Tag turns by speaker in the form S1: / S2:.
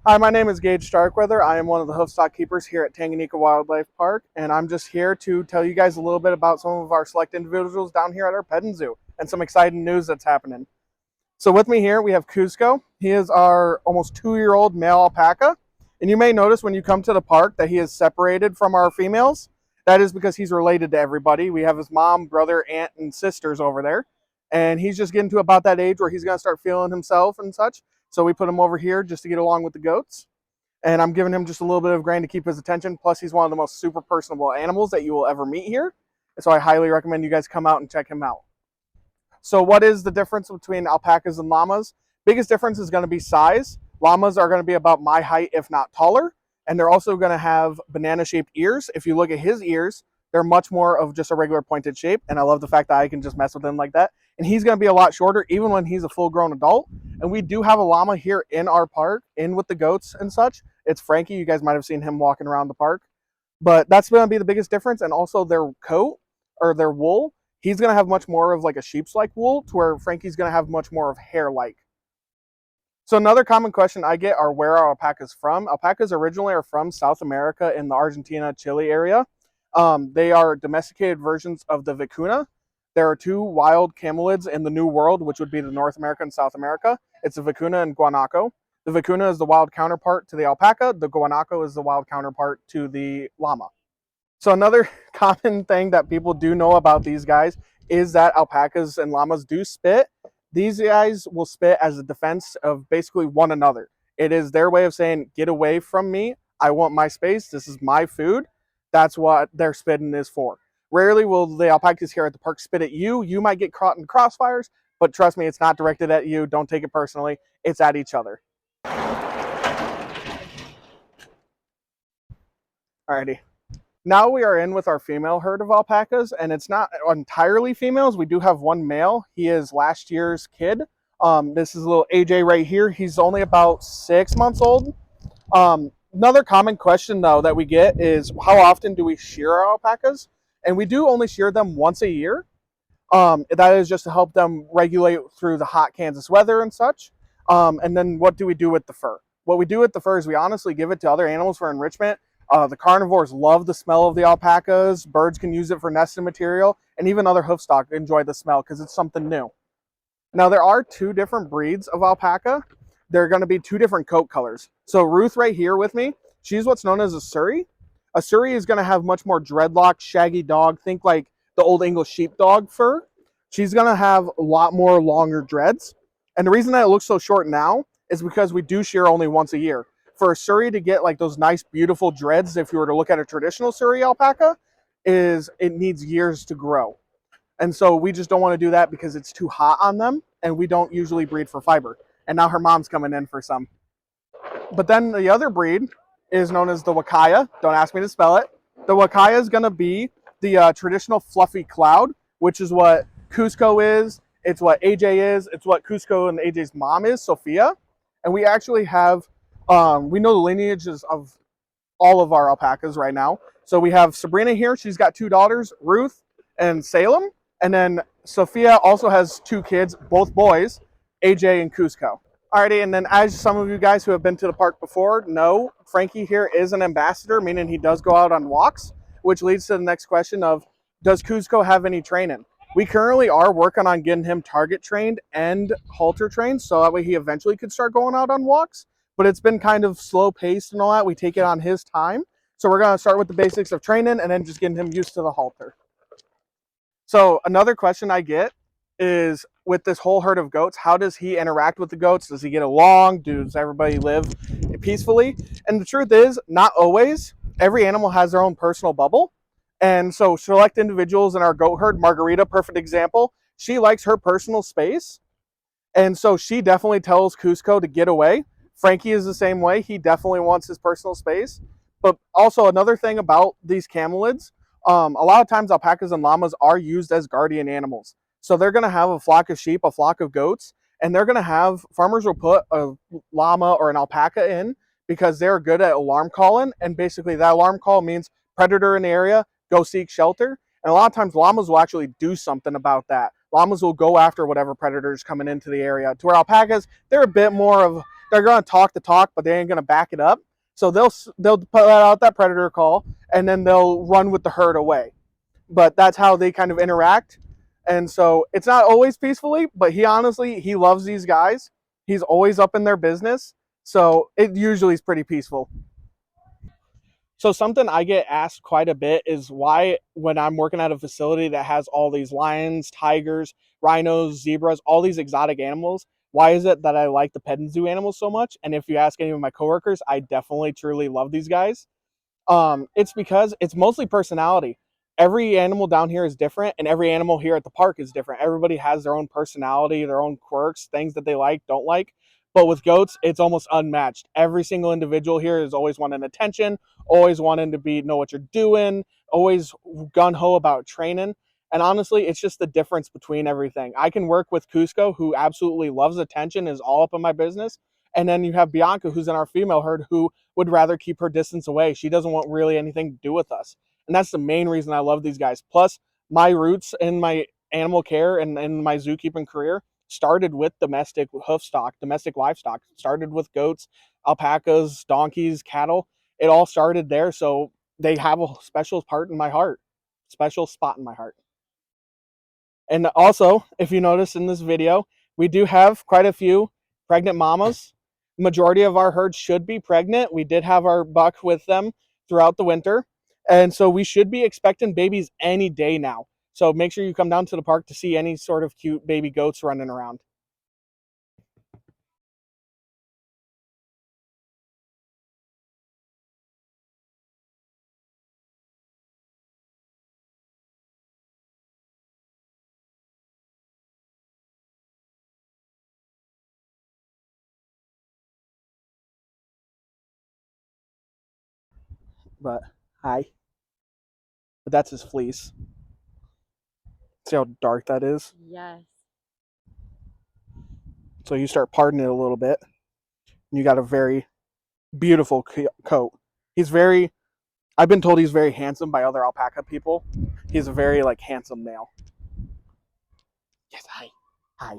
S1: Hi, my name is Gage Starkweather. I am one of the hoofstock keepers here at Tanganyika Wildlife Park, and I'm just here to tell you guys a little bit about some of our select individuals down here at our petting zoo and some exciting news that's happening. So with me here, we have Cusco. He is our almost 2-year-old male alpaca, and you may notice when you come to the park that he is separated from our females. That is because he's related to everybody. We have his mom, brother, aunt, and sisters over there, and he's just getting to about that age where he's going to start feeling himself and such. So we put him over here just to get along with the goats. And I'm giving him just a little bit of grain to keep his attention. Plus, he's one of the most super personable animals that you will ever meet here. So I highly recommend you guys come out and check him out. So what is the difference between alpacas and llamas? Biggest difference is going to be size. Llamas are going to be about my height, if not taller. And they're also going to have banana-shaped ears. If you look at his ears, they're much more of just a regular pointed shape. And I love the fact that I can just mess with him like that. And he's going to be a lot shorter even when he's a full-grown adult. And we do have a llama here in our park, in with the goats and such. It's Frankie. You guys might have seen him walking around the park. But that's going to be the biggest difference. And also their coat, or their wool, he's going to have much more of like a sheep's-like wool, to where Frankie's going to have much more of hair-like. So another common question I get are where are alpacas from? Alpacas originally are from South America in the Argentina, Chile area. They are domesticated versions of the vicuna. There are two wild camelids in the New World, which would be the North America and South America. It's the vicuna and guanaco. The vicuna is the wild counterpart to the alpaca. The guanaco is the wild counterpart to the llama. So another common thing that people do know about these guys is that alpacas and llamas do spit. These guys will spit as a defense of basically one another. It is their way of saying, get away from me. I want my space. This is my food. That's what their spitting is for. Rarely will the alpacas here at the park spit at you. You might get caught in crossfires, but trust me, it's not directed at you. Don't take it personally. It's at each other. Alrighty. Now we are in with our female herd of alpacas, and it's not entirely females. We do have one male. He is last year's kid. This is little AJ right here. He's only about 6 months old. Another common question, though, that we get is how often do we shear our alpacas? And we do only shear them once a year. That is just to help them regulate through the hot Kansas weather and such. And then what do we do with the fur? What we do with the fur is we honestly give it to other animals for enrichment. The carnivores love the smell of the alpacas. Birds can use it for nesting material. And even other hoofstock enjoy the smell because it's something new. Now, there are two different breeds of alpaca. There are going to be two different coat colors. So Ruth right here with me, she's what's known as a Surrey. A Surrey is going to have much more dreadlock, shaggy dog. Think like the old English sheepdog fur. She's going to have a lot more longer dreads. And the reason that it looks so short now is because we do shear only once a year. For a Surrey to get like those nice, beautiful dreads, if you were to look at a traditional Surrey alpaca, it needs years to grow. And so we just don't want to do that because it's too hot on them, and we don't usually breed for fiber. And now her mom's coming in for some. But then the other breed is known as the Wakaya. Don't ask me to spell it. The Wakaya is going to be the traditional fluffy cloud, which is what Cusco is. It's what AJ is. It's what Cusco and AJ's mom is, Sophia. And we actually have, we know the lineages of all of our alpacas right now. So we have Sabrina here. She's got 2 daughters, Ruth and Salem. And then Sophia also has 2 kids, both boys, AJ and Cusco. Alrighty, and then as some of you guys who have been to the park before know, Frankie here is an ambassador, meaning he does go out on walks, which leads to the next question of, does Cusco have any training? We currently are working on getting him target trained and halter trained, so that way he eventually could start going out on walks, but it's been kind of slow paced and all that. We take it on his time. So we're going to start with the basics of training and then just getting him used to the halter. So another question I get is, with this whole herd of goats, how does he interact with the goats? Does he get along? Does everybody live peacefully? And the truth is, not always. Every animal has their own personal bubble. And so select individuals in our goat herd, Margarita, perfect example, she likes her personal space. And so she definitely tells Cusco to get away. Frankie is the same way. He definitely wants his personal space. But also another thing about these camelids, a lot of times alpacas and llamas are used as guardian animals. So they're going to have a flock of sheep, a flock of goats, and they're going to have, farmers will put a llama or an alpaca in because they're good at alarm calling. And basically that alarm call means predator in the area, go seek shelter. And a lot of times llamas will actually do something about that. Llamas will go after whatever predator is coming into the area. To where alpacas, they're a bit more of they're going to talk the talk, but they ain't going to back it up. So they'll put out that predator call, and then they'll run with the herd away. But that's how they kind of interact. And so it's not always peacefully, but he loves these guys. He's always up in their business. So it usually is pretty peaceful. So something I get asked quite a bit is why, when I'm working at a facility that has all these lions, tigers, rhinos, zebras, all these exotic animals, why is it that I like the pet and zoo animals so much? And if you ask any of my coworkers, I definitely truly love these guys. It's because it's mostly personality. Every animal down here is different, and every animal here at the park is different. Everybody has their own personality, their own quirks, things that they like, don't like. But with goats, it's almost unmatched. Every single individual here is always wanting attention, always wanting to know what you're doing, always gun ho about training. And honestly, it's just the difference between everything. I can work with Cusco, who absolutely loves attention, is all up in my business. And then you have Bianca, who's in our female herd, who would rather keep her distance away. She doesn't want really anything to do with us. And that's the main reason I love these guys. Plus, my roots in my animal care and in my zookeeping career started with domestic hoof stock, domestic livestock. Started with goats, alpacas, donkeys, cattle. It all started there. So they have a special part in my heart, special spot in my heart. And also, if you notice in this video, we do have quite a few pregnant mamas. Majority of our herd should be pregnant. We did have our buck with them throughout the winter. And so we should be expecting babies any day now. So make sure you come down to the park to see any sort of cute baby goats running around. But hi. But that's his fleece. See how dark that is?
S2: Yes.
S1: So you start parting it a little bit. And you got a very beautiful coat. He's very I've been told he's very handsome by other alpaca people. He's a very handsome male. Yes, hi. Hi.